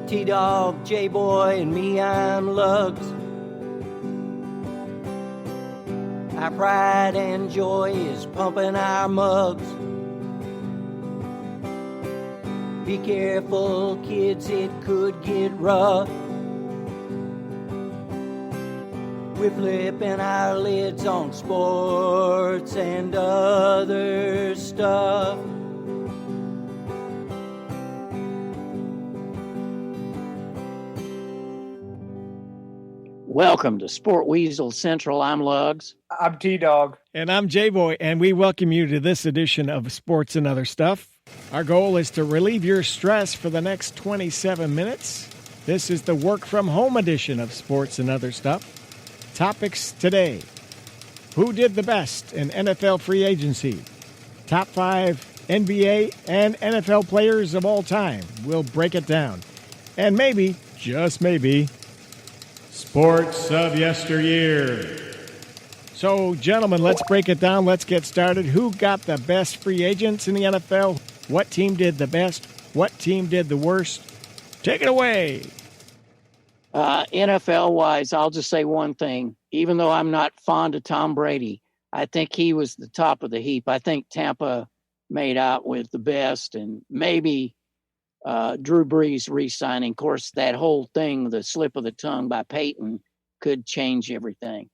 T-Dog, J-Boy, and me, I'm Lugs. Our pride and joy is pumping our mugs. Be careful, kids, it could get rough. We're flipping our lids on sports and other stuff. Welcome to Sport Weasel Central. I'm Lugs. I'm T-Dog. And I'm J-Boy, and we welcome you to this edition of Sports and Other Stuff. Our goal is to relieve your stress for the next 27 minutes. This is the work-from-home edition of Sports and Other Stuff. Topics today: who did the best in NFL free agency? Top 5 NBA and NFL players of all time. We'll break it down. And maybe, just maybe, sports of yesteryear. So, gentlemen, let's break it down. Let's get started. Who got the best free agents in the NFL? What team did the best? What team did the worst? Take it away. NFL-wise, I'll just say one thing. Even though I'm not fond of Tom Brady, I think he was the top of the heap. I think Tampa made out with the best, and maybe Drew Brees re-signing. Of course, that whole thing, the slip of the tongue by Peyton, could change everything.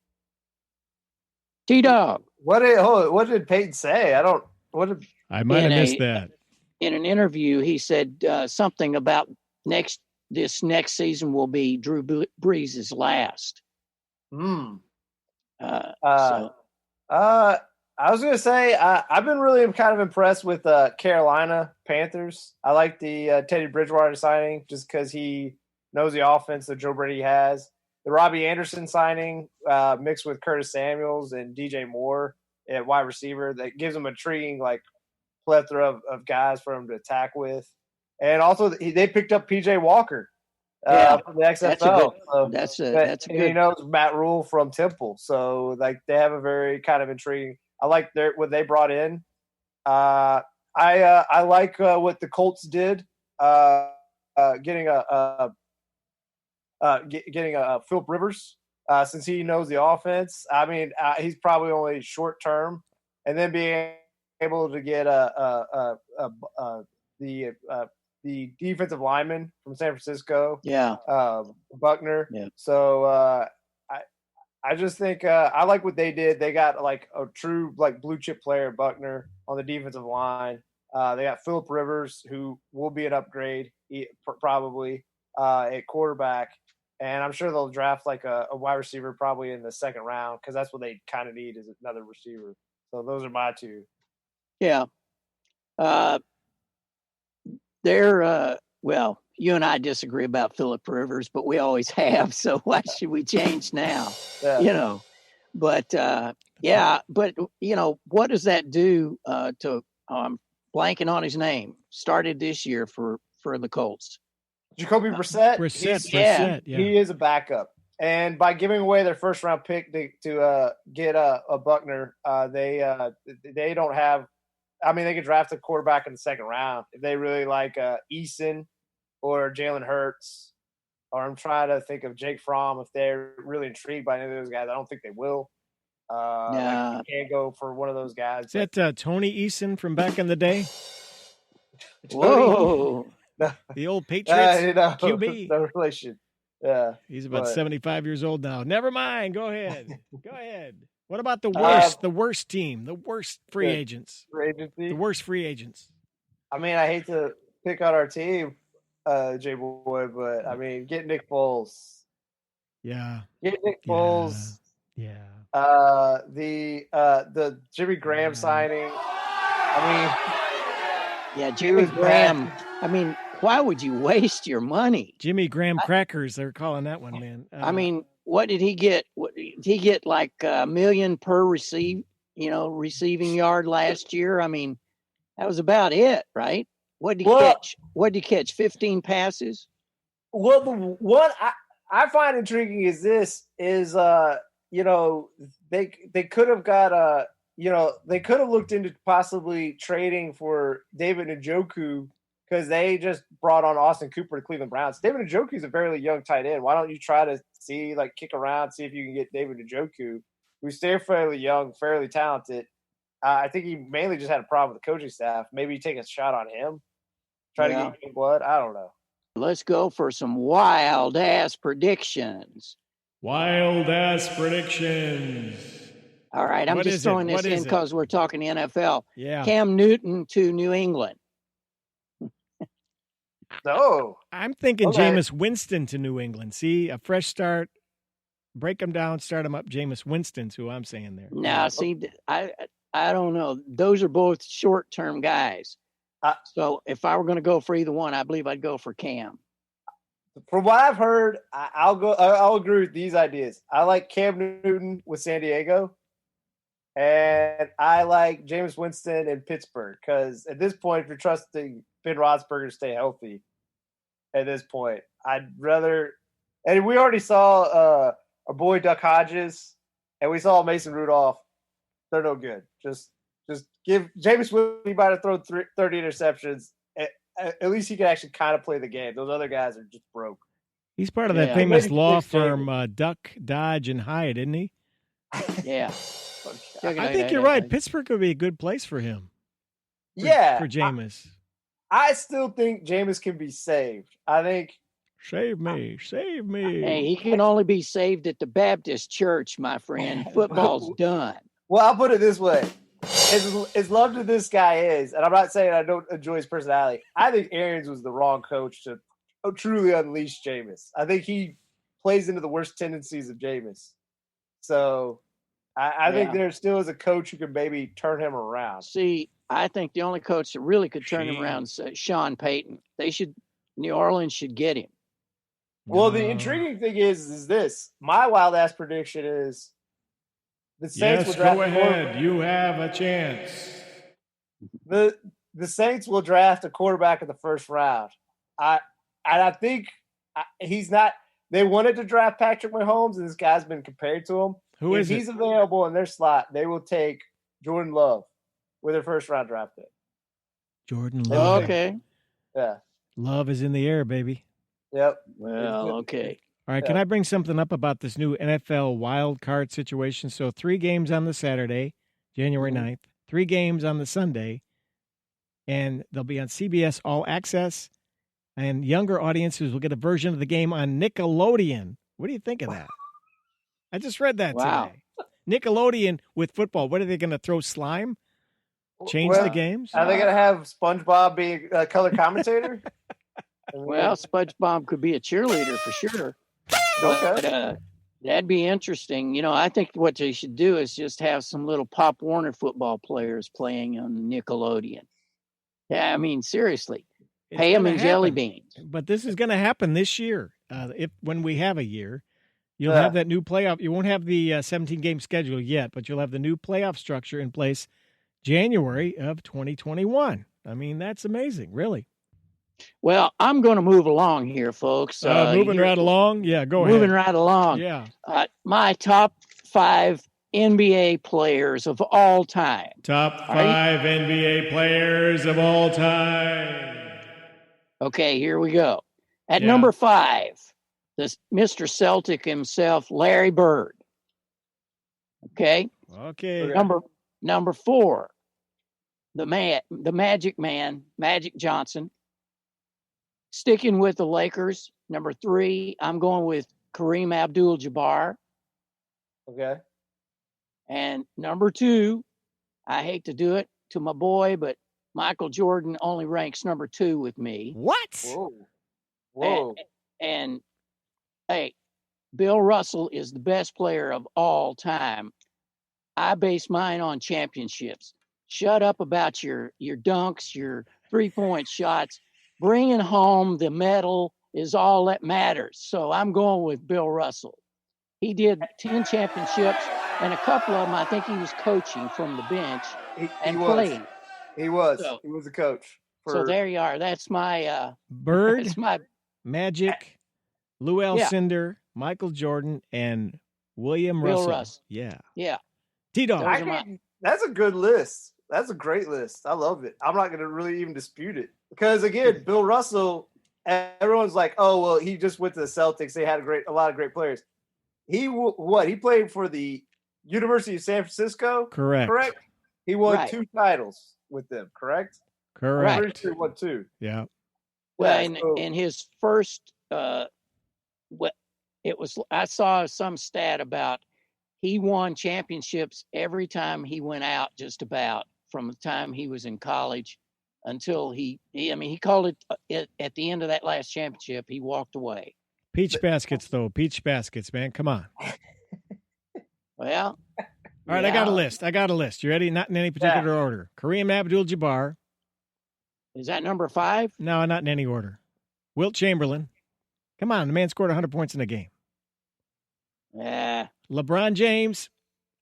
T-Dog. What did Peyton say? I might have missed that. In an interview, he said something about this next season will be Drew Brees' last. I was going to say, I've been really kind of impressed with Carolina Panthers. I like the Teddy Bridgewater signing just because he knows the offense that Joe Brady has. The Robbie Anderson signing mixed with Curtis Samuels and DJ Moore at wide receiver, that gives him a intriguing plethora of guys for him to attack with. And also they picked up PJ Walker from the XFL. That's a good. He knows Matt Rule from Temple, so they have a very kind of intriguing. I like what they brought in. I like what the Colts did, getting a Philip Rivers, since he knows the offense. I mean, he's probably only short term, and then being able to get the defensive lineman from San Francisco, Buckner. Yeah. So I just think I like what they did. They got a true blue chip player, Buckner, on the defensive line. They got Philip Rivers, who will be an upgrade probably at quarterback. And I'm sure they'll draft a wide receiver probably in the second round, because that's what they kind of need, is another receiver. So those are my two. Yeah. Well, you and I disagree about Philip Rivers, but we always have. So why should we change now? Yeah. But what does that do to blanking on his name? Started this year for the Colts. Jacoby Brissett. Brissett, yeah. He is a backup. And by giving away their first round pick to get a Buckner, they don't have. I mean, they could draft a quarterback in the second round if they really like Eason or Jalen Hurts. Or I'm trying to think of Jake Fromm if they're really intrigued by any of those guys. I don't think they will. You can't go for one of those guys. Is that Tony Eason from back in the day? Whoa. The old Patriots QB. No relation. Yeah. He's about 75 years old now. Never mind. Go ahead. Go ahead. What about the worst? The worst team, the worst free agents, the worst free agents. I mean, I hate to pick on our team, J-Boy, but I mean, get Nick Foles. Yeah. Get Nick Foles. Yeah. The Jimmy Graham signing. Jimmy Graham. I mean, why would you waste your money? Jimmy Graham crackers, they're calling that one, man. What did he get? He get like $1 million per receiving yard last year? I mean, that was about it, right? What did he catch? What did he catch? 15 passes? Well, what I find intriguing is they could have got they could have looked into possibly trading for David Njoku because they just brought on Austin Cooper to Cleveland Browns. David Njoku is a fairly young tight end. Why don't you try to kick around, see if you can get David Njoku, who's still fairly young, fairly talented. I think he mainly just had a problem with the coaching staff. Maybe take a shot on him, try to get young blood. I don't know. Let's go for some wild-ass predictions. Wild-ass predictions. All right, I'm just throwing this in because we're talking NFL. Yeah. Cam Newton to New England. No. I'm thinking Jameis Winston to New England. See, a fresh start. Break them down, start them up. Jameis Winston's who I'm saying there. Now, see, I don't know. Those are both short-term guys. So if I were going to go for either one, I believe I'd go for Cam. From what I've heard, I'll agree with these ideas. I like Cam Newton with San Diego. And I like Jameis Winston in Pittsburgh because at this point, if you're trusting Ben Roethlisberger to stay healthy, at this point, I'd rather. And we already saw our boy Duck Hodges, and we saw Mason Rudolph. They're no good. Just give Jameis Winston anybody to throw 30 interceptions. At least he can actually kind of play the game. Those other guys are just broke. He's part of that famous law firm, Duck, Dodge, and Hyatt, isn't he? Yeah. I think you're right. Pittsburgh could be a good place for him. For Jameis. I still think Jameis can be saved. I think. Save me. Hey, he can only be saved at the Baptist church, my friend. Football's done. Well, I'll put it this way. As loved as this guy is, and I'm not saying I don't enjoy his personality, I think Arians was the wrong coach to truly unleash Jameis. I think he plays into the worst tendencies of Jameis. So I think there still is a coach who can maybe turn him around. See, I think the only coach that really could turn him around is Sean Payton. New Orleans should get him. Well, the intriguing thing is this. My wild ass prediction is the Saints will draft. Go ahead. You have a chance. The Saints will draft a quarterback in the first round. I think he's not. They wanted to draft Patrick Mahomes, and this guy's been compared to him. If he's available in their slot, they will take Jordan Love with their first round draft pick. Jordan Love. Okay. Yeah. Love is in the air, baby. Yep. Well, okay. All right, can I bring something up about this new NFL wild card situation? So 3 games on the Saturday, January 9th, 3 games on the Sunday, and they'll be on CBS All Access, and younger audiences will get a version of the game on Nickelodeon. What do you think of that? I just read that today. Nickelodeon with football. What are they going to throw slime? Change the games? Are they going to have SpongeBob be a color commentator? Well, SpongeBob could be a cheerleader for sure. Okay. But, that'd be interesting. You know, I think what they should do is just have some little Pop Warner football players playing on Nickelodeon. Yeah, I mean, seriously. Pay them in jelly beans. But this is going to happen this year. When we have a year, you'll have that new playoff. You won't have the 17-game schedule yet, but you'll have the new playoff structure in place January of 2021. I mean, that's amazing, really. Well, I'm going to move along here, folks. Moving right along? Yeah, go ahead. Moving right along. Yeah. My top 5 NBA players of all time. Top 5 NBA players of all time. Okay, here we go. At number 5, this Mr. Celtic himself, Larry Bird. Okay. Number 4, the Magic Man, Magic Johnson. Sticking with the Lakers, number 3, I'm going with Kareem Abdul-Jabbar. Okay. And number 2, I hate to do it to my boy, but Michael Jordan only ranks number 2 with me. What? Whoa. And hey, Bill Russell is the best player of all time. I base mine on championships. Shut up about your dunks, your 3-point shots. Bringing home the medal is all that matters. So I'm going with Bill Russell. He did 10 championships, and a couple of them, I think he was coaching from the bench and playing. He was. He was a coach. So there you are. That's my Bird, that's my Magic, Lou Alcindor, Michael Jordan, and William Bill Russell. Russ. Yeah. T-Dog. That's a good list. That's a great list. I love it. I'm not going to really even dispute it. because again, Bill Russell, everyone's like, oh well, he just went to the Celtics. They had a lot of great players. He played for the University of San Francisco. Correct. He won 2 titles with them. Correct. I'm pretty sure he won 2. Yeah. Well, in his first, I saw some stat about he won championships every time he went out, just about from the time he was in college until he called it at the end of that last championship. He walked away. Peach baskets, though. Peach baskets, man. Come on. Well, all right. Yeah. I got a list. You ready? Not in any particular order. Kareem Abdul-Jabbar. Is that number 5? No, not in any order. Wilt Chamberlain. Come on, the man scored 100 points in a game. Yeah. LeBron James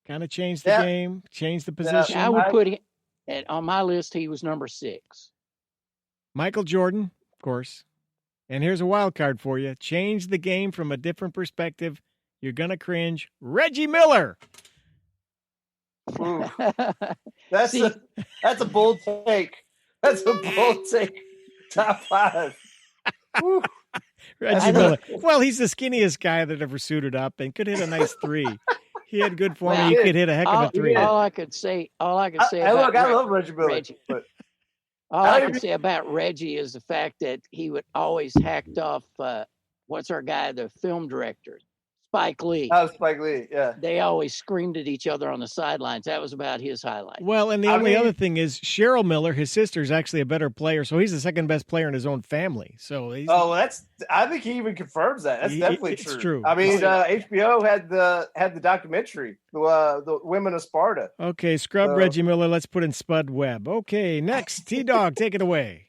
kind of changed the game, changed the position. I would put it on my list. He was number 6. Michael Jordan, of course. And here's a wild card for you. Change the game from a different perspective. You're going to cringe. Reggie Miller. That's a bold take. That's a bold take. Top 5. Reggie Miller. Well, he's the skinniest guy that ever suited up and could hit a nice 3. He had good form. He could hit a heck of a 3. All I could say. I love Reggie Miller. But all I can say about Reggie is the fact that he would always hacked off. What's our guy, the film director, Spike Lee. Oh, Spike Lee, yeah. They always screamed at each other on the sidelines. That was about his highlight. Well, and the only other thing is Cheryl Miller, his sister, is actually a better player, so he's the second best player in his own family. So I think he even confirms that. That's definitely true. It's true. I mean, HBO had the documentary, the Women of Sparta. Okay, scrub Reggie Miller. Let's put in Spud Webb. Okay, next, T-Dog, take it away.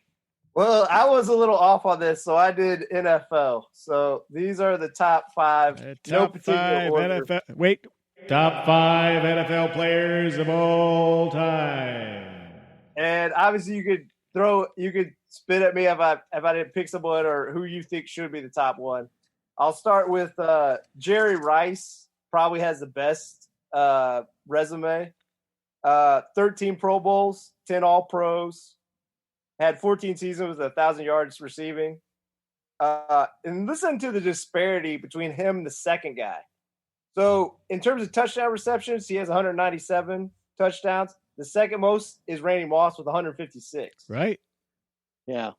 Well, I was a little off on this, so I did NFL. So these are the top 5. Top 5 NFL. Wait, top 5 NFL players of all time. And obviously, you could spit at me if I didn't pick someone or who you think should be the top one. I'll start with Jerry Rice. Probably has the best resume. 13 Pro Bowls, 10 All Pros. Had 14 seasons with 1,000 yards receiving. And listen to the disparity between him and the second guy. So in terms of touchdown receptions, he has 197 touchdowns. The second most is Randy Moss with 156. Right. Yeah.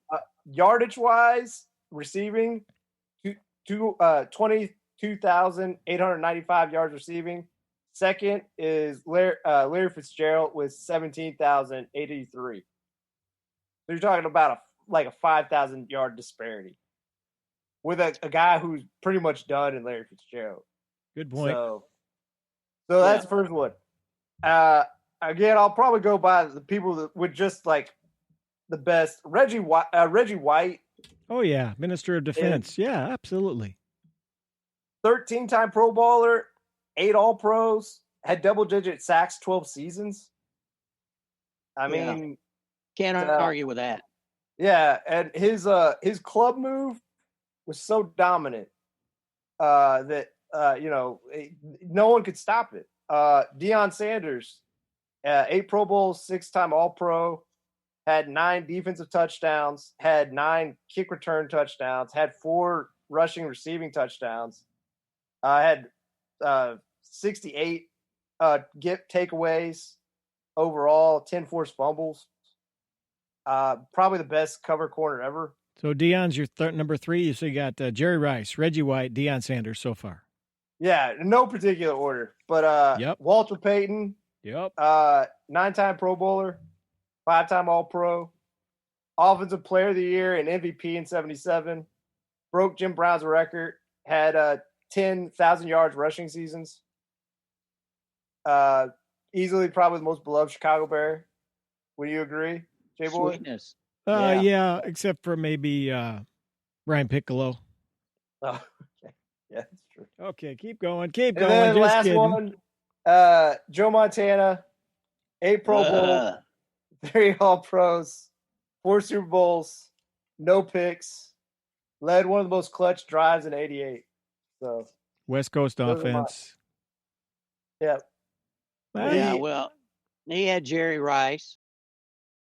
Yardage-wise, receiving, 22,895 yards receiving. Second is Larry Fitzgerald with 17,083. So you're talking about a 5,000-yard disparity with a guy who's pretty much done in Larry Fitzgerald. Good point. So that's the first one. Again, I'll probably go by the people that would just like the best. Reggie White. Oh, yeah. Minister of Defense. Yeah, absolutely. 13-time Pro Bowler, 8 All-Pros, had double-digit sacks 12 seasons. I mean... Can't argue with that. Yeah, and his club move was so dominant that no one could stop it. Deion Sanders, 8 Pro Bowls, 6-time All-Pro, had 9 defensive touchdowns, had 9 kick return touchdowns, had 4 rushing receiving touchdowns, had 68 takeaways overall, 10 forced fumbles. Probably the best cover corner ever. So Deion's your number 3. So you got Jerry Rice, Reggie White, Deion Sanders so far. Yeah, no particular order. But Walter Payton, 9-time Pro Bowler, 5-time All-Pro, Offensive Player of the Year and MVP in 77, broke Jim Brown's record, had 10,000 yards rushing seasons. Easily probably the most beloved Chicago Bear. Would you agree? J-Boy? Sweetness. Yeah, except for maybe Brian Piccolo. Oh, okay. Yeah, that's true. Okay, keep going. Keep and going. Then Just last kidding. one, Joe Montana, 8 Pro Bowls, 3 All-Pros, 4 Super Bowls, no picks, led one of the most clutch drives in 88. So West Coast offense. Yeah. Yeah, well, he had Jerry Rice.